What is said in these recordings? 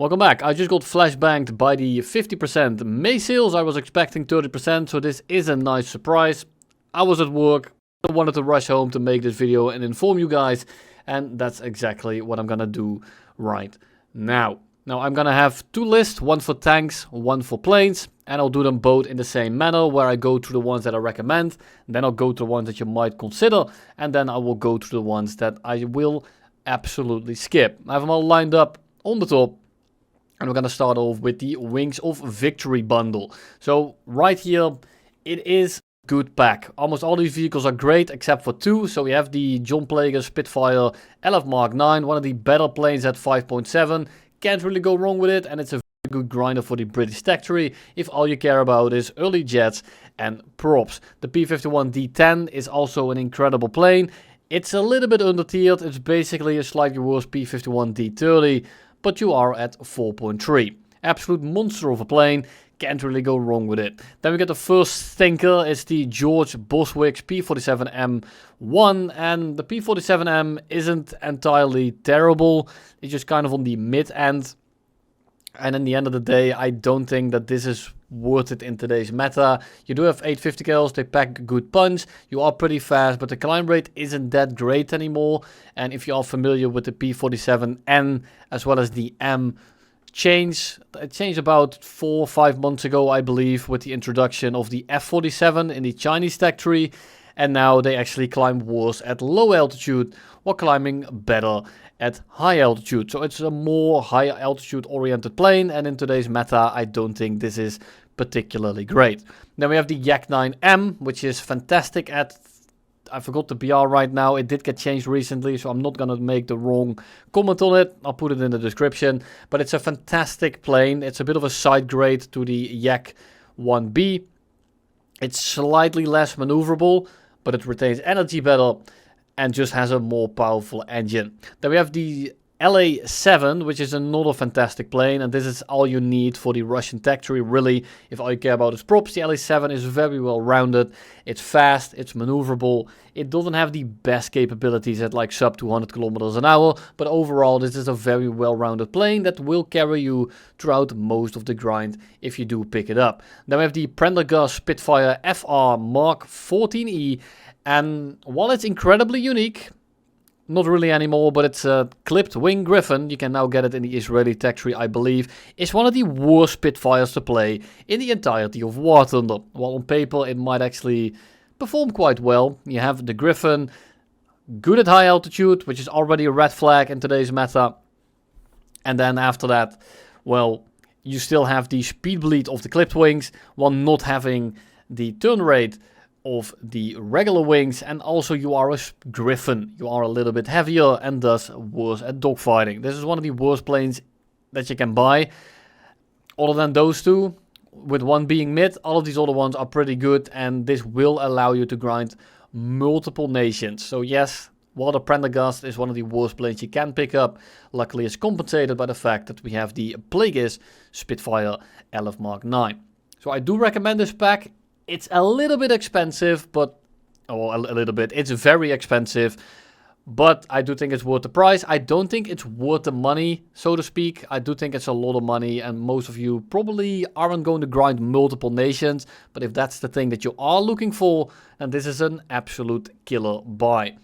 Welcome back. I just got flashbanged by the 50% May sales. I was expecting 30%, so this is a nice surprise. I was at work, I wanted to rush home to make this video and inform you guys, and that's exactly what I'm gonna do right now. Now I'm gonna have two lists, one for tanks, one for planes, and I'll do them both in the same manner, where I go through the ones that I recommend, then I'll go to the ones that you might consider, and then I will go to the ones that I will absolutely skip. I have them all lined up on the top. And we're going to start off with the Wings of Victory bundle. So right here, it is a good pack. Almost all these vehicles are great except for two. So we have the John Plager Spitfire LF Mark 9, one of the better planes at 5.7. Can't really go wrong with it, and it's a very good grinder for the British tech tree if all you care about is early jets and props. The P-51D10 is also an incredible plane. It's a little bit under tiered. It's basically a slightly worse P-51D30. But you are at 4.3. Absolute monster of a plane, can't really go wrong with it. Then we get the first stinker, it's the George Boswick's P-47M1, and the P-47M isn't entirely terrible, it's just kind of on the mid-end. And in the end of the day, I don't think that this is worth it in today's meta. You do have 850 cals, they pack a good punch, you are pretty fast, but the climb rate isn't that great anymore. And if you are familiar with the P-47N as well as the M change, it changed about 4 or 5 months ago, I believe, with the introduction of the F-47 in the Chinese tech tree. And now they actually climb worse at low altitude while climbing better at high altitude. So it's a more high altitude oriented plane, and in today's meta I don't think this is particularly great. Then we have the Yak 9M, which is fantastic at, I forgot the BR right now, it did get changed recently, so I'm not gonna make the wrong comment on it, I'll put it in the description, but it's a fantastic plane. It's a bit of a side grade to the Yak 1B. It's slightly less maneuverable, but it retains energy better and just has a more powerful engine. Then we have the LA-7, which is another fantastic plane, and this is all you need for the Russian tech tree, really. If all you care about is props, the LA-7 is very well rounded. It's fast, it's maneuverable. It doesn't have the best capabilities at like sub 200 kilometers an hour, but overall this is a very well-rounded plane that will carry you throughout most of the grind if you do pick it up. Then we have the Prendergast Spitfire FR Mark 14E, and while it's incredibly unique, not really anymore, but it's a clipped wing Griffin. You can now get it in the Israeli tech tree, I believe. It's one of the worst Spitfires to play in the entirety of War Thunder. While on paper it might actually perform quite well. You have the Griffin, good at high altitude, which is already a red flag in today's meta. And then after that, well, you still have the speed bleed of the clipped wings, while not having the turn rate of the regular wings, and also you are a Griffin. You are a little bit heavier and thus worse at dogfighting. This is one of the worst planes that you can buy. Other than those two, with one being mid, all of these other ones are pretty good, and this will allow you to grind multiple nations. So yes, while the Prendergast is one of the worst planes you can pick up, luckily it's compensated by the fact that we have the Plagueis Spitfire LF Mark 9. So I do recommend this pack. It's a little bit expensive, but, oh, a little bit, it's very expensive, but I do think it's worth the price. I don't think it's worth the money, so to speak. I do think it's a lot of money, and most of you probably aren't going to grind multiple nations, but if that's the thing that you are looking for, then this is an absolute killer buy.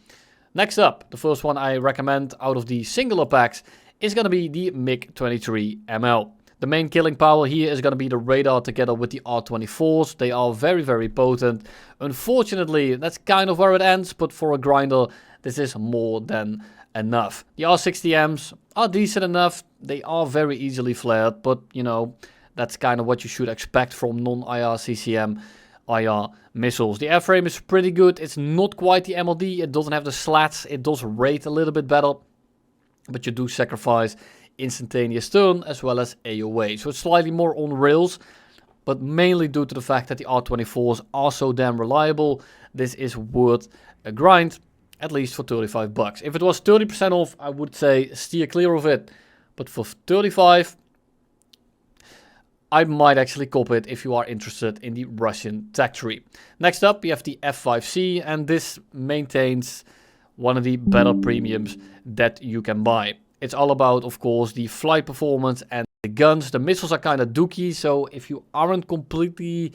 Next up, the first one I recommend out of the singular packs is going to be the MiG-23 ML. The main killing power here is going to be the radar together with the R-24s. They are very, very potent. Unfortunately, that's kind of where it ends, but for a grinder, this is more than enough. The R-60Ms are decent enough. They are very easily flared, but, you know, that's kind of what you should expect from non-IR CCM IR missiles. The airframe is pretty good. It's not quite the MLD. It doesn't have the slats. It does rate a little bit better, but you do sacrifice instantaneous turn as well as AOA. So it's slightly more on rails, but mainly due to the fact that the R-24s are so damn reliable, this is worth a grind, at least for 35 bucks. If it was 30% off, I would say steer clear of it, but for 35, I might actually cop it if you are interested in the Russian tech tree. Next up, we have the F5C, and this maintains one of the better premiums that you can buy. It's all about, of course, the flight performance and the guns. The missiles are kind of dookie, so if you aren't completely,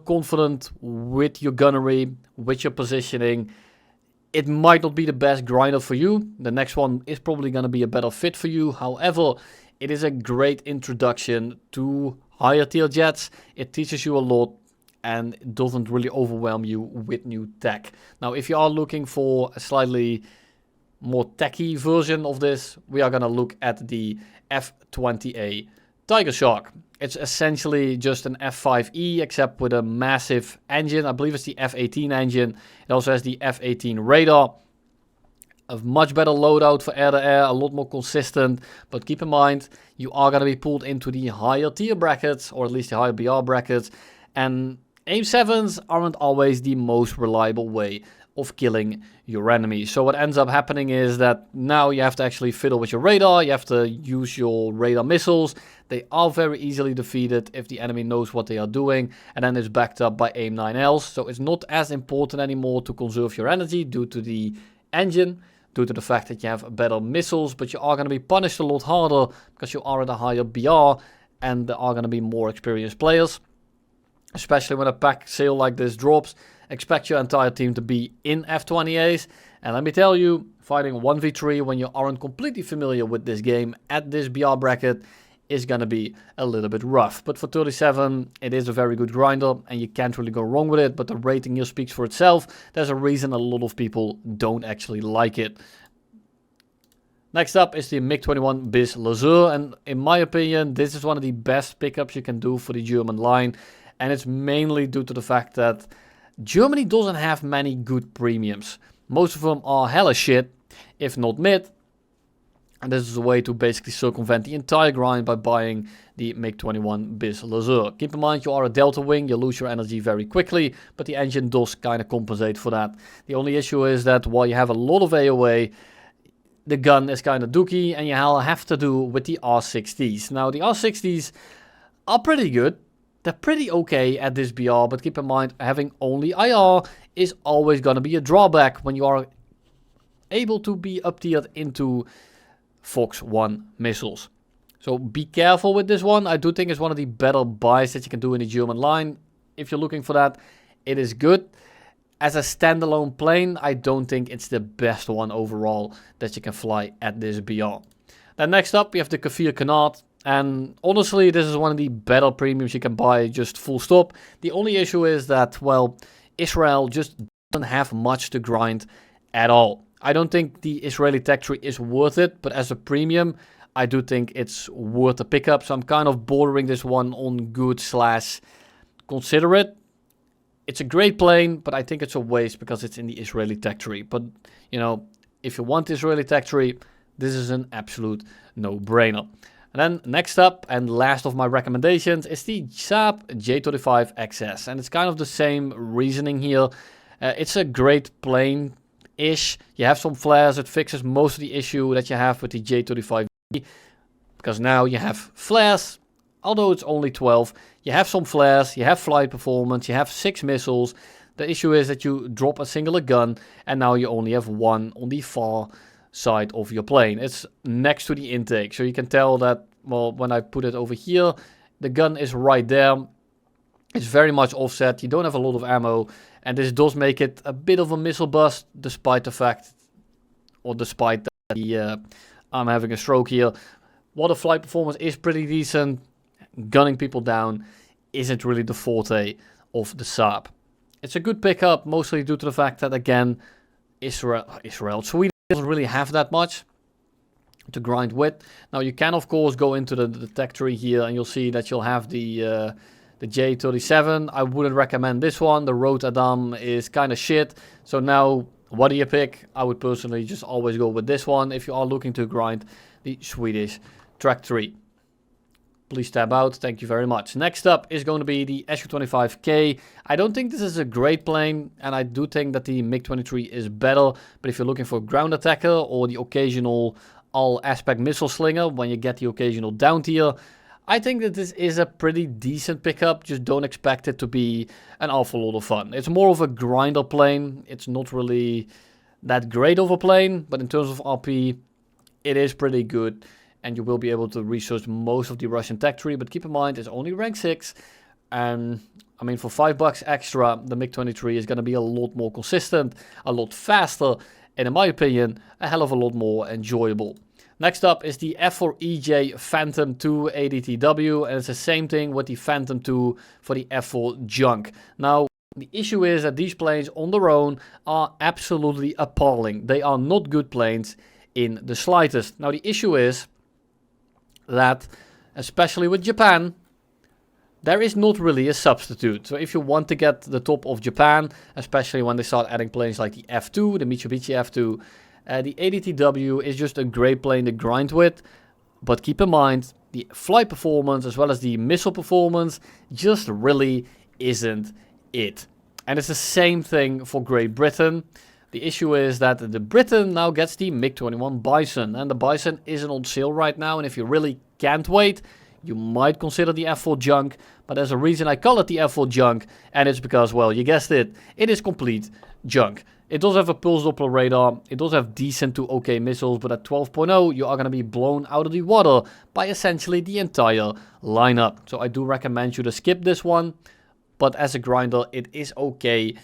confident with your gunnery, with your positioning, it might not be the best grinder for you. The next one is probably going to be a better fit for you. However, it is a great introduction to higher tier jets. It teaches you a lot and it doesn't really overwhelm you with new tech. Now, if you are looking for a slightly more techy version of this, we are going to look at the F20A Tiger Shark. It's essentially just an F5E except with a massive engine. I believe it's the F18 engine. It also has the F18 radar. A much better loadout for air-to-air, a lot more consistent. But keep in mind, you are going to be pulled into the higher tier brackets, or at least the higher BR brackets. And aim 7s aren't always the most reliable way of killing your enemy. So what ends up happening is that now you have to actually fiddle with your radar. You have to use your radar missiles. They are very easily defeated if the enemy knows what they are doing. And then it's backed up by aim 9Ls. So it's not as important anymore to conserve your energy due to the engine, due to the fact that you have better missiles, but you are going to be punished a lot harder because you are at a higher BR and there are going to be more experienced players. Especially when a pack sale like this drops, expect your entire team to be in F20As. And let me tell you, fighting 1v3 when you aren't completely familiar with this game at this BR bracket is going to be a little bit rough. But for 37, it is a very good grinder and you can't really go wrong with it. But the rating here speaks for itself. There's a reason a lot of people don't actually like it. Next up is the MiG-21 Bis Laser. And in my opinion, this is one of the best pickups you can do for the German line. And it's mainly due to the fact that Germany doesn't have many good premiums. Most of them are hella shit, if not mid. And this is a way to basically circumvent the entire grind by buying the MiG-21 Bis Laser. Keep in mind, you are a delta wing, you lose your energy very quickly, but the engine does kind of compensate for that. The only issue is that while you have a lot of AOA, the gun is kind of dookie and you have to do with the R60s. Now, the R60s are pretty good. They're pretty okay at this BR, but keep in mind, having only IR is always going to be a drawback when you are able to be up-tiered into Fox 1 missiles. So be careful with this one. I do think it's one of the better buys that you can do in the German line. If you're looking for that, it is good. As a standalone plane, I don't think it's the best one overall that you can fly at this BR. Then next up, we have the Kafir Canard. And honestly, this is one of the better premiums you can buy, just full stop. The only issue is that, well, Israel just doesn't have much to grind at all. I don't think the Israeli tech tree is worth it, but as a premium, I do think it's worth a pickup. So I'm kind of bordering this one on good / consider it. It's a great plane, but I think it's a waste because it's in the Israeli tech tree. But, if you want the Israeli tech tree, this is an absolute no-brainer. And then next up and last of my recommendations is the Saab J35 XS. And it's kind of the same reasoning here. It's a great plane-ish. You have some flares. It fixes most of the issue that you have with the J35. Because now you have flares, although it's only 12. You have some flares, you have flight performance, you have 6 missiles. The issue is that you drop a singular gun and now you only have one on the far side of your plane. It's next to the intake, so you can tell that, well, when I put it over here, the gun is right there. It's very much offset. You don't have a lot of ammo, and this does make it a bit of a missile bust, despite the fact, or despite that I'm having a stroke here. While the flight performance is pretty decent, gunning people down isn't really the forte of the Saab. It's a good pickup, mostly due to the fact that, again, Sweden doesn't really have that much to grind with. Now you can of course go into the tech tree here and you'll see that you'll have the J37. I wouldn't recommend this one. The Road Adam is kind of shit. So now what do you pick? I would personally just always go with this one if you are looking to grind the Swedish track tree. Please tab out. Thank you very much. Next up is going to be the Su-25K. I don't think this is a great plane, and I do think that the MiG-23 is better. But if you're looking for a ground attacker or the occasional all-aspect missile slinger, when you get the occasional down tier, I think that this is a pretty decent pickup. Just don't expect it to be an awful lot of fun. It's more of a grinder plane. It's not really that great of a plane, but in terms of RP, it is pretty good. and you will be able to research most of the Russian tech tree, but keep in mind it's only rank 6, and I mean for $5 extra, the MiG-23 is going to be a lot more consistent, a lot faster, and in my opinion, a hell of a lot more enjoyable. Next up is the F4EJ Phantom 2 ADTW, and it's the same thing with the Phantom 2 for the F4 Junk. Now, the issue is that these planes on their own are absolutely appalling. They are not good planes in the slightest. Now, the issue is that, especially with Japan, there is not really a substitute. So if you want to get the top of Japan, especially when they start adding planes like the F2, the Mitsubishi F2, the ADTW is just a great plane to grind with. But keep in mind, the flight performance as well as the missile performance just really isn't it. And it's the same thing for Great Britain. The issue is that the Britain now gets the MiG-21 Bison, and the Bison isn't on sale right now, and if you really can't wait, you might consider the F4 Junk, but there's a reason I call it the F4 Junk, and it's because, well, you guessed it, it is complete junk. It does have a pulse Doppler radar, it does have decent to okay missiles, but at 12.0 you are going to be blown out of the water by essentially the entire lineup. So I do recommend you to skip this one. But as a grinder, it is okay.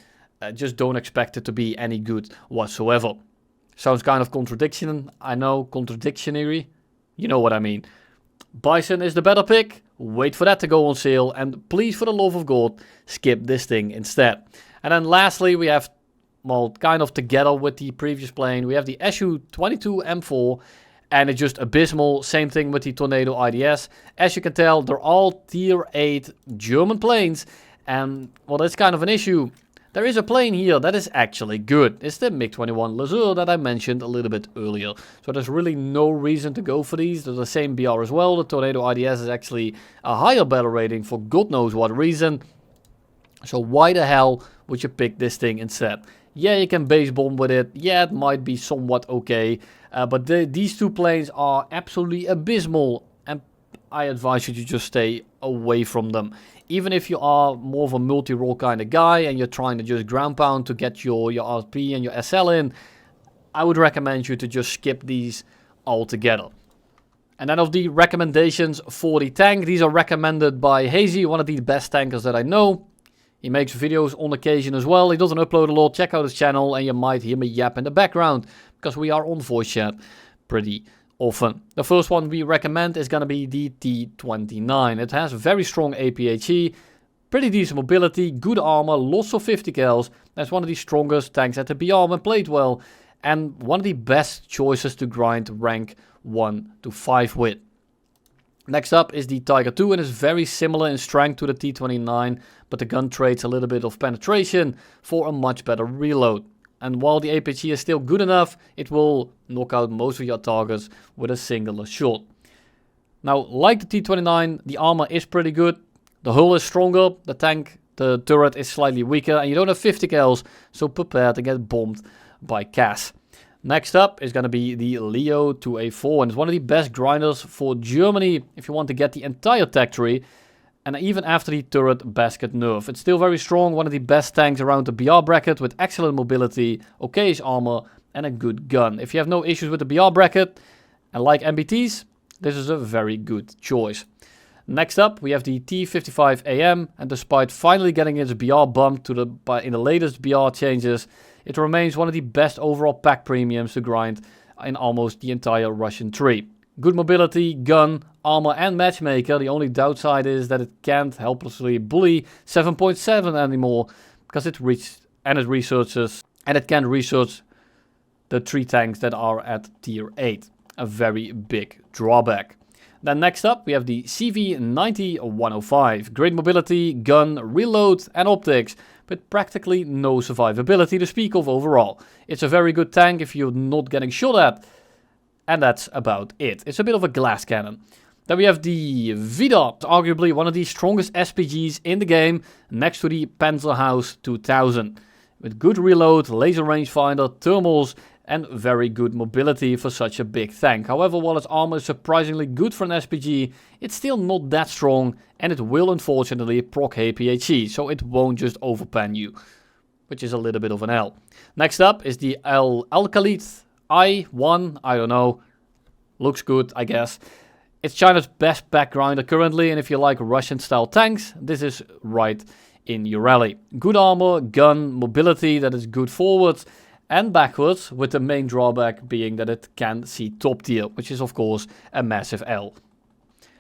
Just don't expect it to be any good whatsoever. Sounds kind of contradiction. I know, contradictionary. You know what I mean. Bison is the better pick. Wait for that to go on sale. And please, for the love of God, skip this thing instead. And then lastly, we have, well, kind of together with the previous plane, we have the Su-22 M4. And it's just abysmal. Same thing with the Tornado IDS. As you can tell, they're all tier 8 German planes. And, well, that's kind of an issue. There is a plane here that is actually good. It's the MiG-21 Laser that I mentioned a little bit earlier. So there's really no reason to go for these. They're the same BR as well. The Tornado IDS is actually a higher battle rating for God knows what reason. So why the hell would you pick this thing instead? Yeah, you can base bomb with it. Yeah, it might be somewhat okay. But these two planes are absolutely abysmal. And I advise you to just stay away from them. Even if you are more of a multi-role kind of guy and you're trying to just ground pound to get your RP and your SL in, I would recommend you to just skip these altogether. And then of the recommendations for the tank, these are recommended by Hazy, one of the best tankers that I know. He makes videos on occasion as well. He doesn't upload a lot. Check out his channel and you might hear me yap in the background because we are on voice chat pretty often. The first one we recommend is going to be the T-29. It has very strong APHE, pretty decent mobility, good armor, lots of 50 cals. That's one of the strongest tanks at the BR when played well, and one of the best choices to grind rank 1 to 5 with. Next up is the Tiger II, and it's very similar in strength to the T-29, but the gun trades a little bit of penetration for a much better reload. And while the APHE is still good enough, it will knock out most of your targets with a singular shot. Now, like the T-29, the armor is pretty good. The hull is stronger, the turret is slightly weaker, and you don't have 50 cals, so prepare to get bombed by Cass. Next up is going to be the Leo 2A4, and it's one of the best grinders for Germany if you want to get the entire tech tree. And even after the turret basket nerf, it's still very strong, one of the best tanks around the BR bracket with excellent mobility, okayish armor and a good gun. If you have no issues with the BR bracket and like MBTs, this is a very good choice. Next up, we have the T55AM, and despite finally getting its BR bumped in the latest BR changes, it remains one of the best overall pack premiums to grind in almost the entire Russian tree. Good mobility, gun, armor and matchmaker. The only downside is that it can't helplessly bully 7.7 anymore because it can research the 3 tanks that are at tier 8. A very big drawback. Then next up we have the CV90-105. Great mobility, gun, reload and optics, but practically no survivability to speak of overall. It's a very good tank if you're not getting shot at. And that's about it. It's a bit of a glass cannon. Then we have the Vida, arguably one of the strongest SPGs in the game, next to the Panzerhaus 2000. With good reload, laser rangefinder, thermals, and very good mobility for such a big tank. However, while its armor is surprisingly good for an SPG, it's still not that strong, and it will unfortunately proc APHE, so it won't just overpan you, which is a little bit of an L. Next up is the Alcalith I1, I don't know, looks good, I guess. It's China's best back grinder currently, and if you like Russian-style tanks, this is right in your alley. Good armor, gun, mobility that is good forwards and backwards, with the main drawback being that it can see top tier, which is of course a massive L.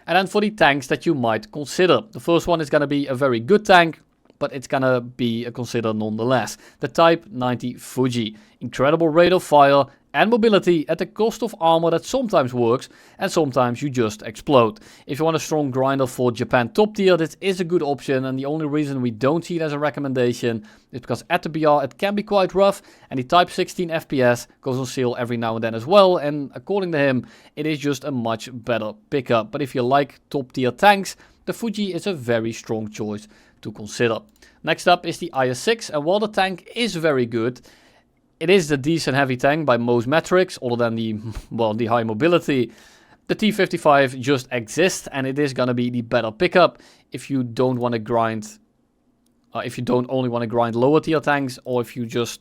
And then for the tanks that you might consider. The first one is going to be a very good tank, but it's going to be a consider nonetheless. The Type 90 Fuji. Incredible rate of fire and mobility at the cost of armor that sometimes works and sometimes you just explode. If you want a strong grinder for Japan top tier, this is a good option, and the only reason we don't see it as a recommendation is because at the BR it can be quite rough, and the Type 16 FPS goes on sale every now and then as well, and according to him it is just a much better pickup. But if you like top tier tanks, the Fuji is a very strong choice to consider. Next up is the IS-6, and while the tank is very good, it is the decent heavy tank by most metrics, other than the high mobility. The T-55 just exists, and it is gonna be the better pickup if you don't want to grind, if you don't only want to grind lower tier tanks, or if you just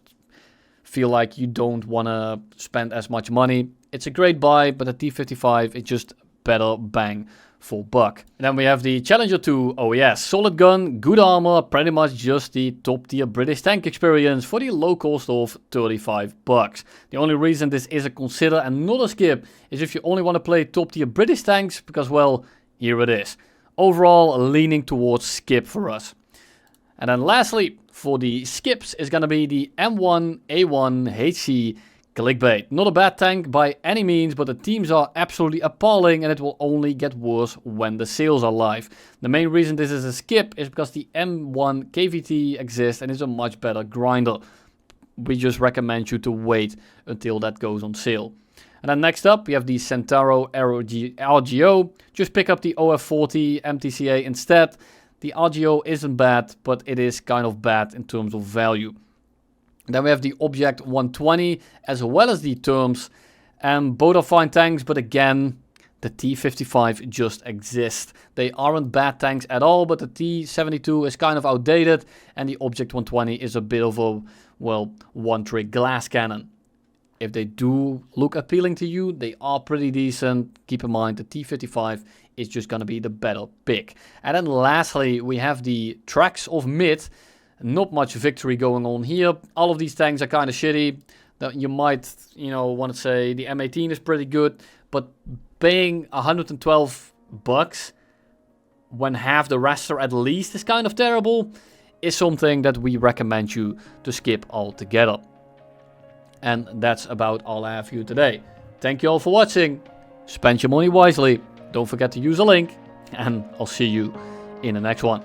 feel like you don't want to spend as much money. It's a great buy, but the T-55 is just better bang for buck. And then we have the Challenger 2 OES. Solid gun, good armor, pretty much just the top tier British tank experience for the low cost of 35 bucks. The only reason this is a consider and not a skip is if you only want to play top tier British tanks, because well, here it is. Overall, leaning towards skip for us. And then lastly, for the skips is gonna be the M1A1 HC Clickbait. Not a bad tank by any means, but the teams are absolutely appalling, and it will only get worse when the sales are live. The main reason this is a skip is because the M1 KVT exists and is a much better grinder. We just recommend you to wait until that goes on sale. And then next up, we have the Centauro RGO. Just pick up the OF40 MTCA instead. The RGO isn't bad, but it is kind of bad in terms of value. Then we have the Object 120 as well as the Terms. Both are fine tanks, but again, the T-55 just exists. They aren't bad tanks at all, but the T-72 is kind of outdated, and the Object 120 is a bit of a, well, one-trick glass cannon. If they do look appealing to you, they are pretty decent. Keep in mind, the T-55 is just going to be the better pick. And then lastly, we have the Tracks of Mid. Not much victory going on here. All of these tanks are kind of shitty. You might, want to say the M18 is pretty good, but paying 112 bucks when half the rest are at least is kind of terrible, is something that we recommend you to skip altogether. And that's about all I have for you today. Thank you all for watching. Spend your money wisely. Don't forget to use a link, and I'll see you in the next one.